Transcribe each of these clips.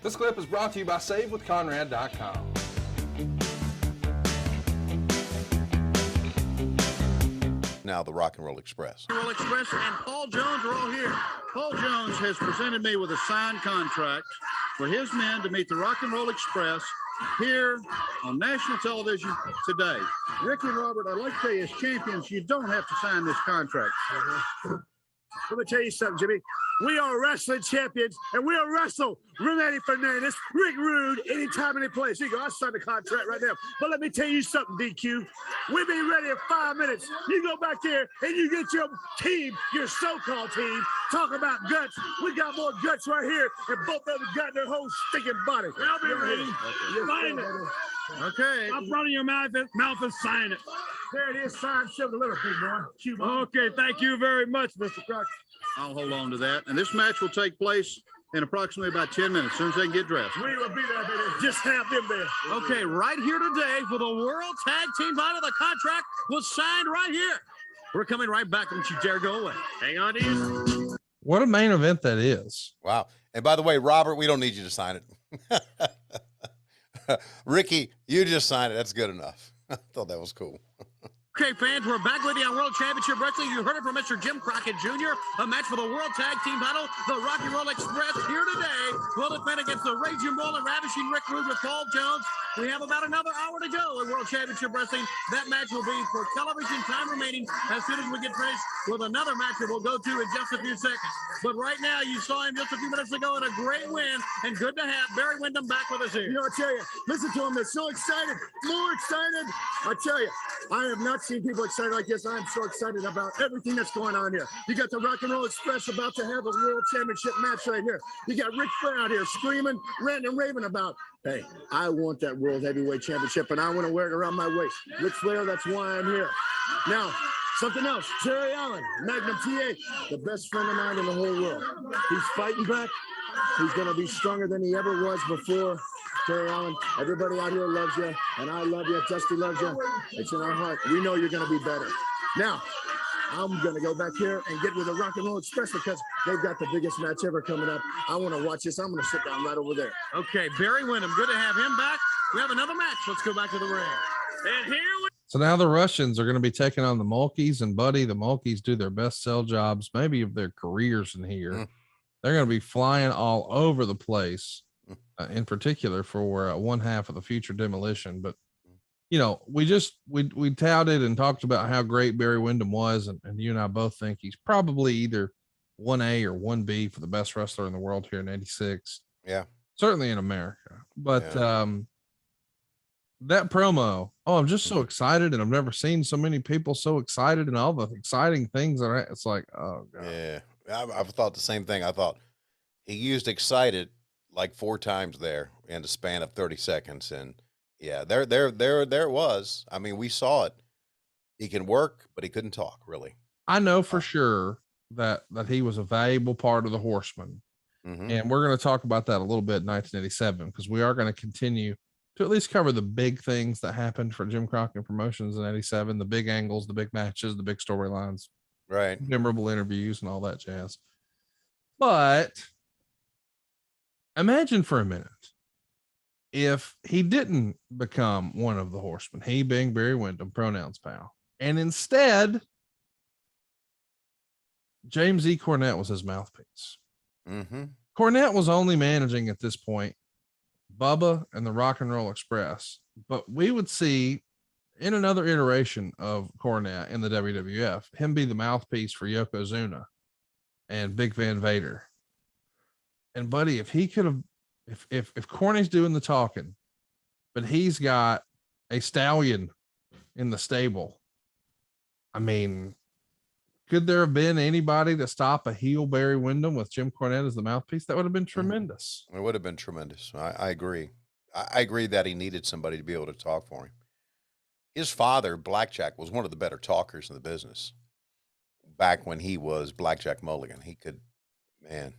This clip is brought to you by SaveWithConrad.com. Now the Rock and Roll Express. Roll Express and Paul Jones are all here. Paul Jones has presented me with a signed contract for his men to meet the Rock and Roll Express here on national television today. Rick and Robert, I'd like to tell you, as champions, you don't have to sign this contract. Let me tell you something, Jimmy. We are wrestling champions, and we'll wrestle Renee Fernandez, Rick Rude, anytime, any place. Here you go. I'll sign the contract right now. But let me tell you something, DQ. We'll be ready in 5 minutes. You go back there, and you get your team, your so-called team, talk about guts. We got more guts right here, and both of them got their whole stinking body. I'll be ready. Sign it. Okay. Up front of your mouth and sign it. There it is. Signed, sealed, delivered, big boy. Okay, thank you very much, Mr. Crockett. I'll hold on to that. And this match will take place in approximately about 10 minutes, as soon as they can get dressed. We will be there, baby. Just have them there. Okay, right here today for the World Tag Team title. The contract was signed right here. We're coming right back. Don't you dare go away. Hang on to you. What a main event that is. Wow. And by the way, Robert, we don't need you to sign it. Ricky, you just signed it. That's good enough. I thought that was cool. Okay, fans, we're back with you on World Championship Wrestling. You heard it from Mr. Jim Crockett Jr. A match for the World Tag Team title. The Rock and Roll Express here today will defend against the Raging Bull and Ravishing Rick Rude with Paul Jones. We have about another hour to go in World Championship Wrestling. That match will be for television time remaining as soon as we get finished with another match that we'll go to in just a few seconds. But right now, you saw him just a few minutes ago in a great win, and good to have Barry Windham back with us here. You know, I tell you, listen to them. They're so excited, more excited. I tell you, I have not seen people excited like this. I'm so excited about everything that's going on here. You got the Rock and Roll Express about to have a World Championship match right here. You got Ric Flair out here screaming, ranting, and raving about, hey, I want that World Heavyweight Championship, and I want to wear it around my waist. Ric Flair, that's why I'm here. Now, something else. Terry Allen, Magnum TA, the best friend of mine in the whole world. He's fighting back. He's going to be stronger than he ever was before. Terry Allen, everybody out here loves you, and I love you. Dusty loves you. It's in our heart. We know you're going to be better. Now, I'm going to go back here and get with the Rock and Roll Express because they've got the biggest match ever coming up. I want to watch this. I'm going to sit down right over there. Okay, Barry Windham, good to have him back. We have another match. Let's go back to the ring. And here we So now the Russians are going to be taking on the Mulkeys, and buddy, the Mulkeys do their best sell jobs, maybe of their careers in here. They're going to be flying all over the place, in particular for one half of the future demolition. But, you know, we touted and talked about how great Barry Windham was. And you and I both think he's probably either 1A or 1B for the best wrestler in the world here in 86. Yeah. Certainly in America. But, that promo, I'm just so excited, and I've never seen so many people so excited, and all the exciting things that it's like, oh god. Yeah, I've thought the same thing. I thought he used excited like 4 times there in the span of 30 seconds, and yeah, there it was. I mean, we saw it. He can work, but he couldn't talk really. I know for sure that he was a valuable part of the Horsemen, and we're going to talk about that a little bit in 1987 because we are going to continue to at least cover the big things that happened for Jim Crockett Promotions in 87, the big angles, the big matches, the big storylines, right? Memorable interviews and all that jazz. But imagine for a minute if he didn't become one of the Horsemen, he being Barry Windham, pronouns pal, and instead James E. Cornette was his mouthpiece. Cornette was only managing at this point Bubba and the Rock and Roll Express, but we would see in another iteration of Cornette in the WWF, him be the mouthpiece for Yokozuna and Big Van Vader. And buddy, if he could have, if Corny's doing the talking, but he's got a stallion in the stable, I mean, could there have been anybody to stop a heel Barry Windham with Jim Cornette as the mouthpiece? That would have been tremendous. It would have been tremendous. I agree. I agree that he needed somebody to be able to talk for him. His father, Blackjack, was one of the better talkers in the business. Back when he was Blackjack Mulligan, he could, man,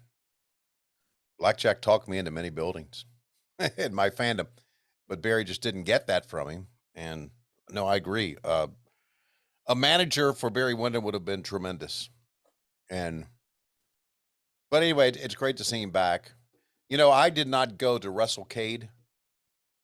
Blackjack talked me into many buildings in my fandom, but Barry just didn't get that from him. And no, I agree. A manager for Barry Windham would have been tremendous. But anyway, it's great to see him back. You know, I did not go to Starrcade.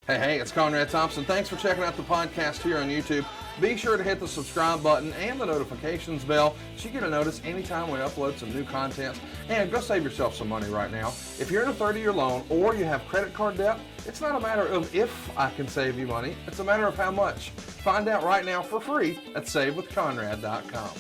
Hey, it's Conrad Thompson. Thanks for checking out the podcast here on YouTube. Be sure to hit the subscribe button and the notifications bell so you get a notice anytime we upload some new content. And go save yourself some money right now. If you're in a 30-year loan or you have credit card debt, it's not a matter of if I can save you money. It's a matter of how much. Find out right now for free at SaveWithConrad.com.